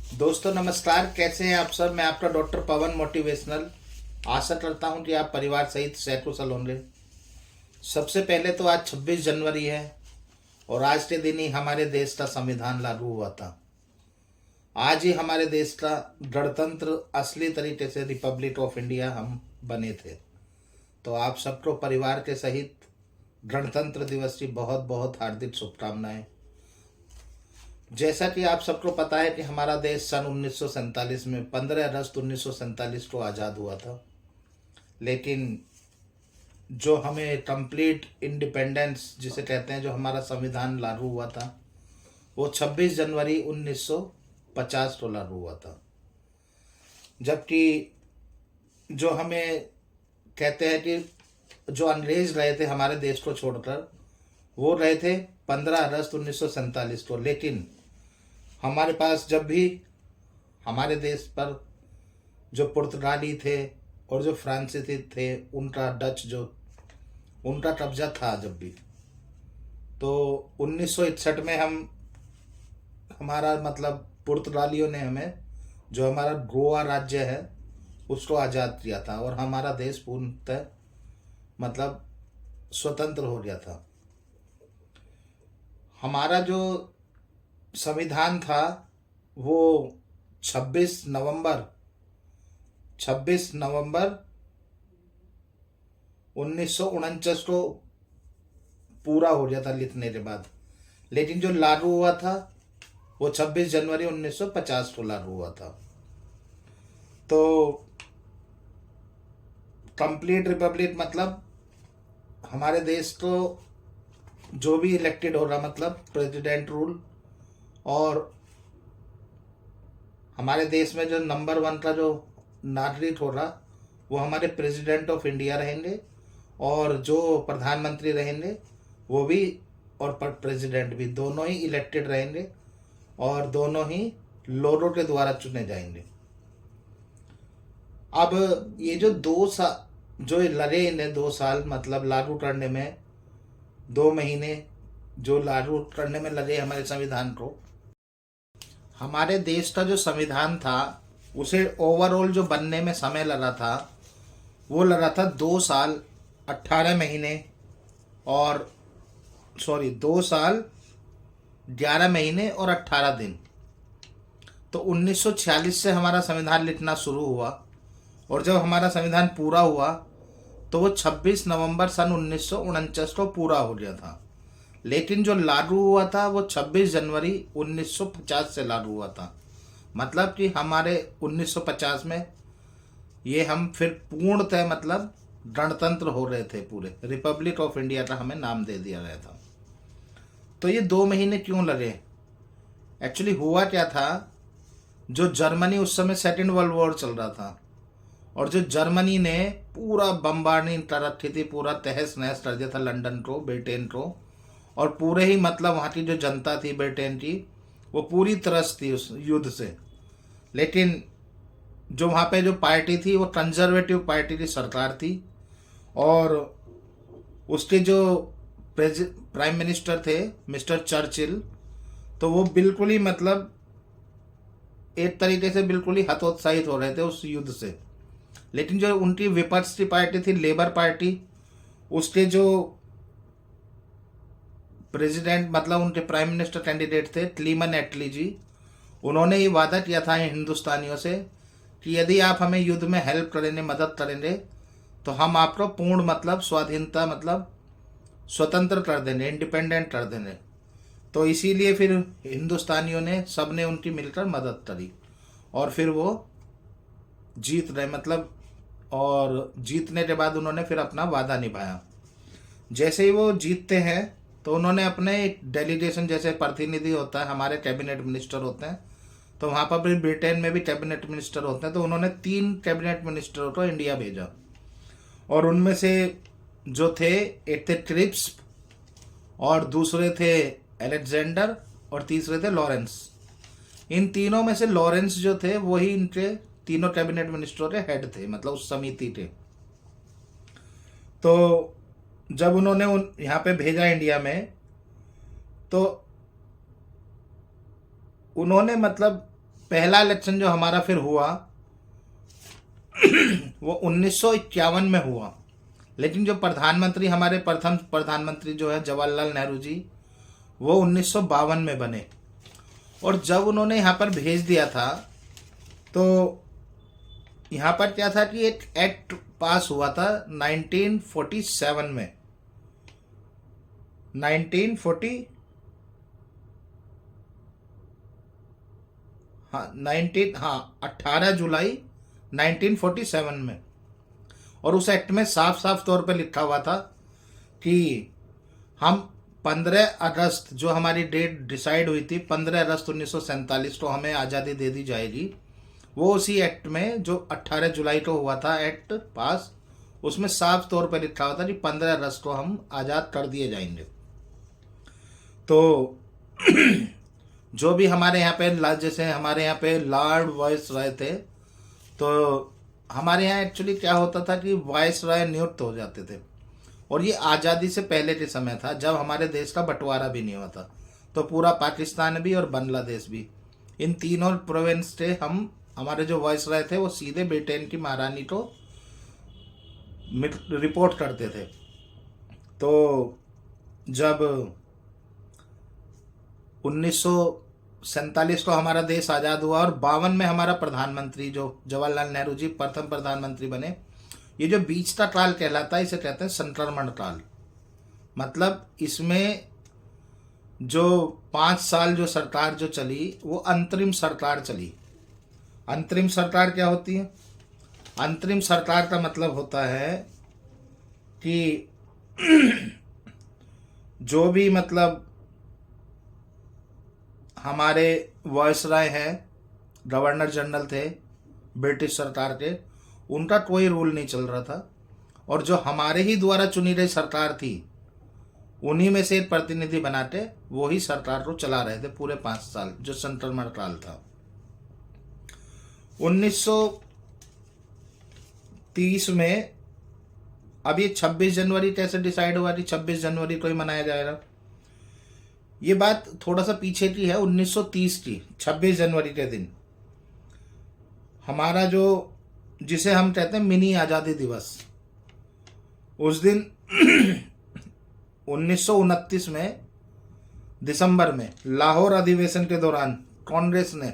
दोस्तों नमस्कार, कैसे हैं आप सब। मैं आपका डॉक्टर पवन मोटिवेशनल। आशा करता हूं कि आप परिवार सहित सकुशल होंगे। सबसे पहले तो आज 26 जनवरी है और आज के दिन ही हमारे देश का संविधान लागू हुआ था। आज ही हमारे देश का गणतंत्र असली तरीके से रिपब्लिक ऑफ इंडिया हम बने थे। तो आप सबको परिवार के सहित गणतंत्र दिवस की बहुत बहुत हार्दिक शुभकामनाएं। जैसा कि आप सबको पता है कि हमारा देश सन 1947 में 15 अगस्त 1947 को आज़ाद हुआ था। लेकिन जो हमें कंप्लीट इंडिपेंडेंस जिसे कहते हैं, जो हमारा संविधान लागू हुआ था, वो 26 जनवरी 1950 को लागू हुआ था। जबकि जो हमें कहते हैं कि जो अंग्रेज रहे थे हमारे देश को छोड़कर, वो रहे थे 15 अगस्त 1947 को। लेकिन हमारे पास जब भी हमारे देश पर जो पुर्तगाली थे और जो फ्रांसीसी थे, उनका डच जो उनका कब्जा था, जब भी तो 1961 में हमारा मतलब पुर्तगालियों ने हमें, जो हमारा गोवा राज्य है, उसको आज़ाद किया था और हमारा देश पूर्णतः मतलब स्वतंत्र हो गया था। हमारा जो संविधान था वो 26 नवंबर 1949 को पूरा हो गया था लिखने के बाद। लेकिन जो लागू हुआ था वो 26 जनवरी 1950 को लागू हुआ था। तो कंप्लीट रिपब्लिक मतलब हमारे देश को जो भी इलेक्टेड हो रहा, मतलब प्रेसिडेंट रूल, और हमारे देश में जो नंबर 1 का जो नागरिक हो रहा, वो हमारे प्रेसिडेंट ऑफ इंडिया रहेंगे। और जो प्रधानमंत्री रहेंगे वो भी, और प्रेसिडेंट भी, दोनों ही इलेक्टेड रहेंगे और दोनों ही लोगों के द्वारा चुने जाएंगे। अब ये जो 2 साल जो लगे, इन्हें 2 साल मतलब लागू करने में, 2 महीने जो लागू करने में लगे हमारे संविधान को। हमारे देश का जो संविधान था उसे ओवरऑल जो बनने में समय लगा था, वो लगा था 2 साल 18 महीने, और 2 साल 11 महीने और 18 दिन। तो 1946 से हमारा संविधान लिखना शुरू हुआ और जब हमारा संविधान पूरा हुआ तो वो 26 नवंबर सन 1949 को पूरा हो गया था। लेकिन जो लागू हुआ था वो 26 जनवरी 1950 से लागू हुआ था। मतलब कि हमारे 1950 में ये हम फिर पूर्णतः मतलब गणतंत्र हो रहे थे, पूरे रिपब्लिक ऑफ इंडिया का हमें नाम दे दिया गया था। तो ये 2 महीने क्यों लगे? एक्चुअली हुआ क्या था, जो जर्मनी, उस समय सेकेंड वर्ल्ड वॉर चल रहा था, और जो जर्मनी ने पूरा बम्बार्डिंग कर रखी थी, पूरा तहस नहस कर दिया था लंदन को, ब्रिटेन को, और पूरे ही मतलब वहाँ की जो जनता थी ब्रिटेन की, वो पूरी तरस थी उस युद्ध से। लेकिन जो वहाँ पे जो पार्टी थी वो कंजर्वेटिव पार्टी की सरकार थी, और उसके जो प्राइम मिनिस्टर थे मिस्टर चर्चिल, तो वो बिल्कुल ही मतलब एक तरीके से बिल्कुल ही हतोत्साहित हो रहे थे उस युद्ध से। लेकिन जो उनकी विपक्ष की पार्टी थी, लेबर पार्टी, उसके जो प्रेसिडेंट मतलब उनके प्राइम मिनिस्टर कैंडिडेट थे क्लीमन एटली जी, उन्होंने ये वादा किया था हिंदुस्तानियों से कि यदि आप हमें युद्ध में हेल्प करेंगे, मदद करेंगे, तो हम आपको पूर्ण मतलब स्वाधीनता मतलब स्वतंत्र कर देंगे, इंडिपेंडेंट कर देंगे। तो इसीलिए फिर हिंदुस्तानियों ने, सब ने उनकी मिलकर मदद करी और फिर वो जीत रहे मतलब, और जीतने के बाद उन्होंने फिर अपना वादा निभाया। जैसे ही वो जीतते हैं तो उन्होंने अपने एक डेलीगेशन, जैसे प्रतिनिधि होता है, हमारे कैबिनेट मिनिस्टर होते हैं, तो वहाँ पर भी ब्रिटेन में भी कैबिनेट मिनिस्टर होते हैं, तो उन्होंने 3 कैबिनेट मिनिस्टरों को इंडिया भेजा। और उनमें से जो थे, एक थे क्रिप्स, और दूसरे थे अलेक्जेंडर, और तीसरे थे लॉरेंस। इन तीनों में से लॉरेंस जो थे वही इनके तीनों कैबिनेट मिनिस्टरों के हेड थे, मतलब उस समिति के। तो जब उन्होंने यहाँ पे भेजा इंडिया में, तो उन्होंने मतलब पहला इलेक्शन जो हमारा फिर हुआ वो 1951 में हुआ। लेकिन जो प्रधानमंत्री हमारे प्रथम प्रधानमंत्री जो है जवाहरलाल नेहरू जी, वो 1952 में बने। और जब उन्होंने यहाँ पर भेज दिया था तो यहाँ पर क्या था कि एक एक्ट पास हुआ था 1947 में। 18 जुलाई 1947 में। और उस एक्ट में साफ साफ तौर पर लिखा हुआ था कि हम 15 अगस्त, जो हमारी डेट डिसाइड हुई थी 15 अगस्त 1947 को हमें आज़ादी दे दी जाएगी, वो उसी एक्ट में जो 18 जुलाई को हुआ था एक्ट पास, उसमें साफ तौर पर लिखा हुआ था कि 15 अगस्त को हम आज़ाद कर दिए जाएंगे। तो जो भी हमारे यहाँ पे, जैसे हमारे यहाँ पे लॉर्ड वायसराय थे, तो हमारे यहाँ एक्चुअली क्या होता था कि वायसराय नियुक्त हो जाते थे। और ये आज़ादी से पहले के समय था, जब हमारे देश का बंटवारा भी नहीं हुआ था। तो पूरा पाकिस्तान भी और बांग्लादेश भी, इन तीनों प्रोविंस से हमारे जो वायसराय थे वो सीधे ब्रिटेन की महारानी को रिपोर्ट करते थे। तो जब 1947 को हमारा देश आज़ाद हुआ और 52 में हमारा प्रधानमंत्री जो जवाहरलाल नेहरू जी प्रथम प्रधानमंत्री बने, ये जो बीच का काल कहलाता है इसे कहते हैं संक्रमण काल। मतलब इसमें जो 5 साल जो सरकार जो चली वो अंतरिम सरकार चली। अंतरिम सरकार क्या होती है? अंतरिम सरकार का मतलब होता है कि जो भी मतलब हमारे वायसराय हैं, गवर्नर जनरल थे ब्रिटिश सरकार के, उनका कोई रूल नहीं चल रहा था। और जो हमारे ही द्वारा चुनी गई सरकार थी, उन्हीं में से एक प्रतिनिधि बनाते वो ही सरकार को चला रहे थे पूरे 5 साल, जो संक्रमण काल था। 1930 में, अब ये 26 जनवरी कैसे डिसाइड हुआ कि 26 जनवरी को ही मनाया जाएगा? ये बात थोड़ा सा पीछे की है। 1930 की 26 जनवरी के दिन हमारा जो, जिसे हम कहते हैं मिनी आज़ादी दिवस, उस दिन 1929 में दिसंबर में लाहौर अधिवेशन के दौरान कांग्रेस ने,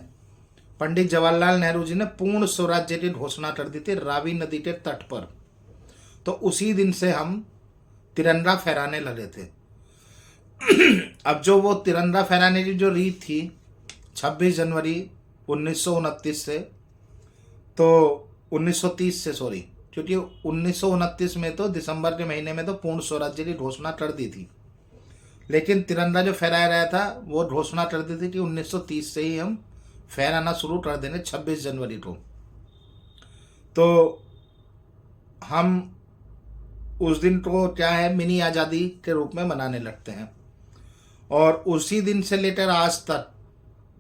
पंडित जवाहरलाल नेहरू जी ने पूर्ण स्वराज्य की घोषणा कर दी थी रावी नदी के तट पर। तो उसी दिन से हम तिरंगा फहराने लगे थे। अब जो वो तिरंगा फहराने की जो रीत थी 26 जनवरी 1929 से, तो 1930 से, सॉरी, क्योंकि 1929 में तो दिसंबर के महीने में तो पूर्ण स्वराज्य की घोषणा कर दी थी, लेकिन तिरंगा जो फहराया रहा था वो घोषणा कर दी थी कि 1930 से ही हम फहराना शुरू कर देंगे 26 जनवरी को। तो हम उस दिन को क्या है, मिनी आज़ादी के रूप में मनाने लगते हैं। और उसी दिन से लेकर आज तक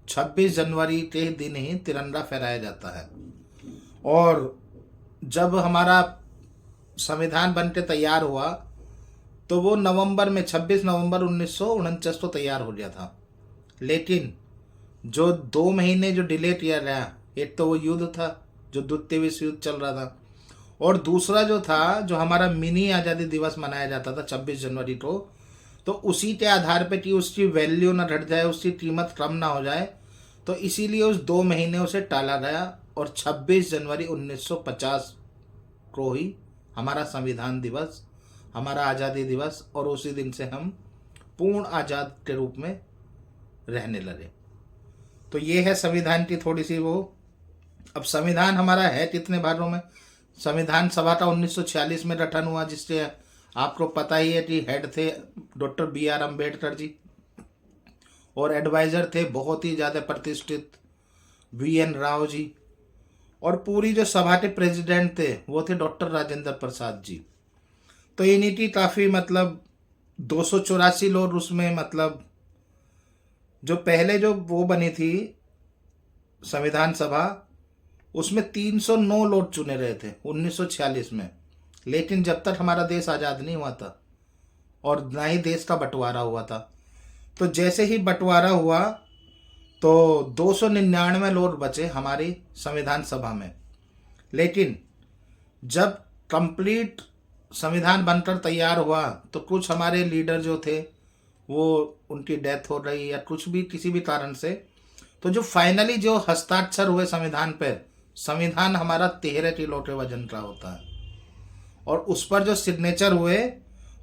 26 जनवरी के दिन ही तिरंगा फहराया जाता है। और जब हमारा संविधान बनके तैयार हुआ तो वो नवंबर में, 26 नवंबर 1949 को तैयार हो गया था। लेकिन जो 2 महीने जो डिले किया गया, एक तो वो युद्ध था, जो द्वितीय विश्व युद्ध चल रहा था, और दूसरा जो था, जो हमारा मिनी आज़ादी दिवस मनाया जाता था 26 जनवरी को, तो उसी के आधार पर कि उसकी वैल्यू ना घट जाए, उसकी कीमत कम ना हो जाए, तो इसीलिए उस 2 महीने उसे टाला गया और 26 जनवरी 1950 को ही हमारा संविधान दिवस, हमारा आज़ादी दिवस, और उसी दिन से हम पूर्ण आज़ाद के रूप में रहने लगे। तो ये है संविधान की थोड़ी सी वो। अब संविधान हमारा है कितने भागों में? संविधान सभा का 1946 में गठन हुआ, जिससे आपको पता ही है कि हेड थे डॉक्टर BR अम्बेडकर जी, और एडवाइज़र थे बहुत ही ज़्यादा प्रतिष्ठित VN राव जी, और पूरी जो सभा के प्रेसिडेंट थे वो थे डॉक्टर राजेंद्र प्रसाद जी। तो इन्हीं की काफ़ी मतलब 284 लोग उसमें, मतलब जो पहले जो वो बनी थी संविधान सभा, उसमें 309 लोग चुने रहे थे 1946 में। लेकिन जब तक हमारा देश आज़ाद नहीं हुआ था और ना ही देश का बंटवारा हुआ था, तो जैसे ही बंटवारा हुआ तो 299 लोग बचे हमारी संविधान सभा में। लेकिन जब कंप्लीट संविधान बनकर तैयार हुआ तो कुछ हमारे लीडर जो थे वो उनकी डेथ हो रही या कुछ भी किसी भी कारण से, तो जो फाइनली जो हस्ताक्षर हुए संविधान पर, संविधान हमारा 13 किलो के वजन का होता है और उस पर जो सिग्नेचर हुए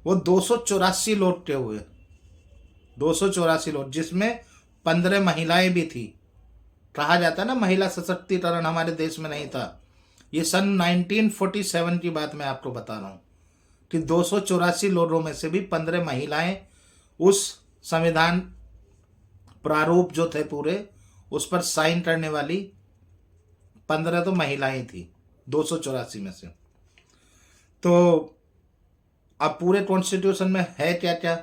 वो 284 लोग के हुए, 284 लोग, जिसमें 15 महिलाएं भी थी। कहा जाता है ना महिला सशक्तिकरण हमारे देश में नहीं था। ये सन 1947 की बात मैं आपको बता रहा हूँ कि 284 लोगों में से भी 15 महिलाएं उस संविधान प्रारूप जो थे पूरे उस पर साइन करने वाली 15 तो महिलाएं थी 284 में से। तो अब पूरे कॉन्स्टिट्यूशन में है क्या क्या?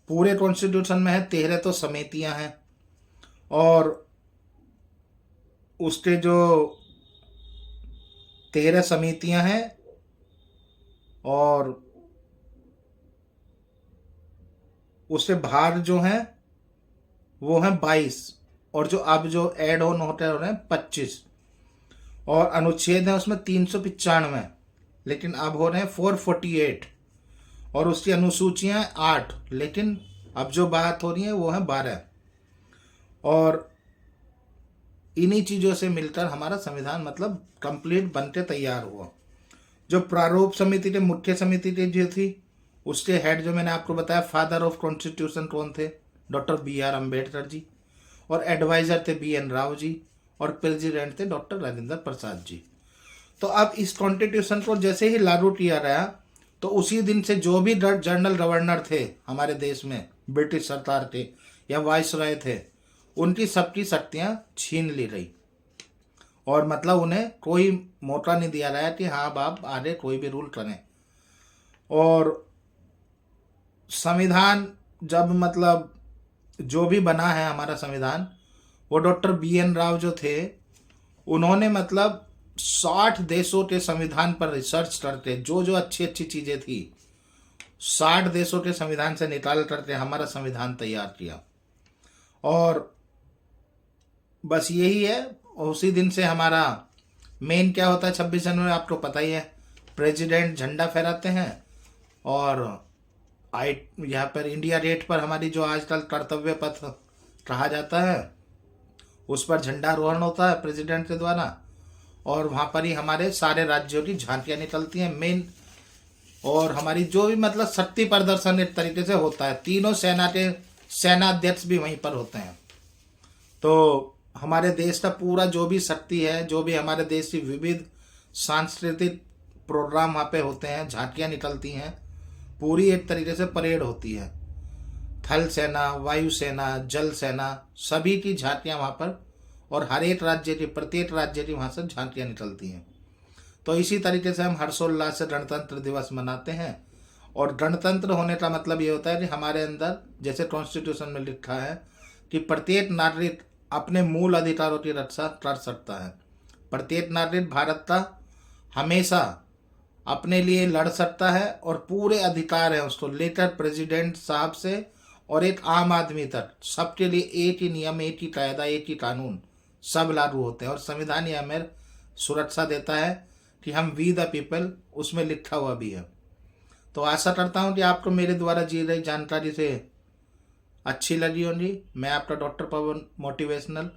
पूरे कॉन्स्टिट्यूशन में है 13 तो समितियां हैं और उसके जो 13 समितियां हैं और उससे बाहर जो हैं वो हैं 22 और जो अब जो ऐड ऑन होते हैं 25 और अनुच्छेद है उसमें 395, लेकिन अब हो रहे हैं 448 और उसकी अनुसूचियां 8, लेकिन अब जो बात हो रही है वो है 12। और इन्हीं चीज़ों से मिलकर हमारा संविधान मतलब कंप्लीट बनके तैयार हुआ। जो प्रारूप समिति के मुख्य समिति की जो थी उसके हेड जो मैंने आपको बताया फादर ऑफ कॉन्स्टिट्यूशन कौन थे, डॉक्टर B.R. अम्बेडकर जी, और एडवाइजर थे B.N. राव जी और प्रेसिडेंट थे डॉक्टर राजेंद्र प्रसाद जी। तो अब इस कॉन्स्टिट्यूशन को जैसे ही लागू किया गया तो उसी दिन से जो भी जनरल गवर्नर थे हमारे देश में, ब्रिटिश सरकार के या वाइसरॉय थे, उनकी सबकी शक्तियां छीन ली गई और मतलब उन्हें कोई मौका नहीं दिया गया कि हाँ बाप आगे कोई भी रूल करें। और संविधान जब मतलब जो भी बना है हमारा संविधान, वो डॉक्टर B.N. राव जो थे उन्होंने मतलब 60 देशों के संविधान पर रिसर्च करके जो जो अच्छी अच्छी चीज़ें थी 60 देशों के संविधान से निकाल करके हमारा संविधान तैयार किया। और बस यही है। उसी दिन से हमारा मेन क्या होता है 26 जनवरी आपको पता ही है, प्रेसिडेंट झंडा फहराते हैं और यहाँ पर इंडिया गेट पर हमारी जो आजकल कर्तव्य पथ कहा जाता है उस पर झंडारोहण होता है प्रेसिडेंट के द्वारा और वहाँ पर ही हमारे सारे राज्यों की झांकियाँ निकलती हैं मेन, और हमारी जो भी मतलब शक्ति प्रदर्शन एक तरीके से होता है। तीनों सेना के सेनाध्यक्ष भी वहीं पर होते हैं। तो हमारे देश का पूरा जो भी शक्ति है, जो भी हमारे देश की विविध सांस्कृतिक प्रोग्राम वहाँ पे होते हैं, झांकियाँ निकलती हैं, पूरी एक तरीके से परेड होती है। थल सेना, वायुसेना, जल सेना सभी की झांकियाँ वहाँ पर, और हर एक राज्य की प्रत्येक राज्य की वहाँ से झांकियाँ निकलती हैं। तो इसी तरीके से हम हर्षोल्लास से गणतंत्र दिवस मनाते हैं। और गणतंत्र होने का मतलब ये होता है कि हमारे अंदर जैसे कॉन्स्टिट्यूशन में लिखा है कि प्रत्येक नागरिक अपने मूल अधिकारों की रक्षा कर सकता है। प्रत्येक नागरिक भारत का हमेशा अपने लिए लड़ सकता है और पूरे अधिकार है उसको लेकर प्रेसिडेंट साहब से और एक आम आदमी तक, सबके लिए एक ही नियम, एक ही कायदा, एक ही कानून सब लागू होते हैं। और संविधान ये हमें सुरक्षा देता है कि हम वी द पीपल, उसमें लिखा हुआ भी है। तो आशा करता हूँ कि आपको मेरे द्वारा दी गई जानकारी से अच्छी लगी होगी। मैं आपका डॉक्टर पवन मोटिवेशनल।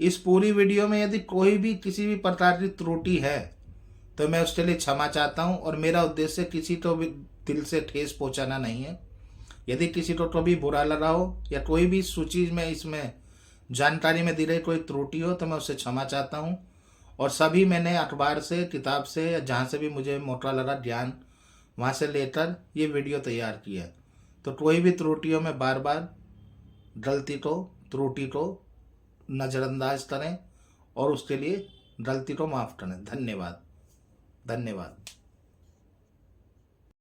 इस पूरी वीडियो में यदि कोई भी किसी भी प्रकार की त्रुटि है तो मैं उसके लिए क्षमा चाहता हूँ, और मेरा उद्देश्य किसी को भी दिल से ठेस पहुँचाना नहीं है। यदि किसी को भी बुरा लगा हो या कोई भी सूची में इसमें जानकारी में दी गई कोई त्रुटि हो तो मैं उससे क्षमा चाहता हूँ। और सभी मैंने अखबार से, किताब से या जहाँ से भी मुझे मौका लगा ज्ञान, वहाँ से लेकर ये वीडियो तैयार किया है। तो कोई भी त्रुटियों में बार बार गलती को, त्रुटि को नज़रअंदाज करें और उसके लिए गलती को माफ़ करें। धन्यवाद। धन्यवाद।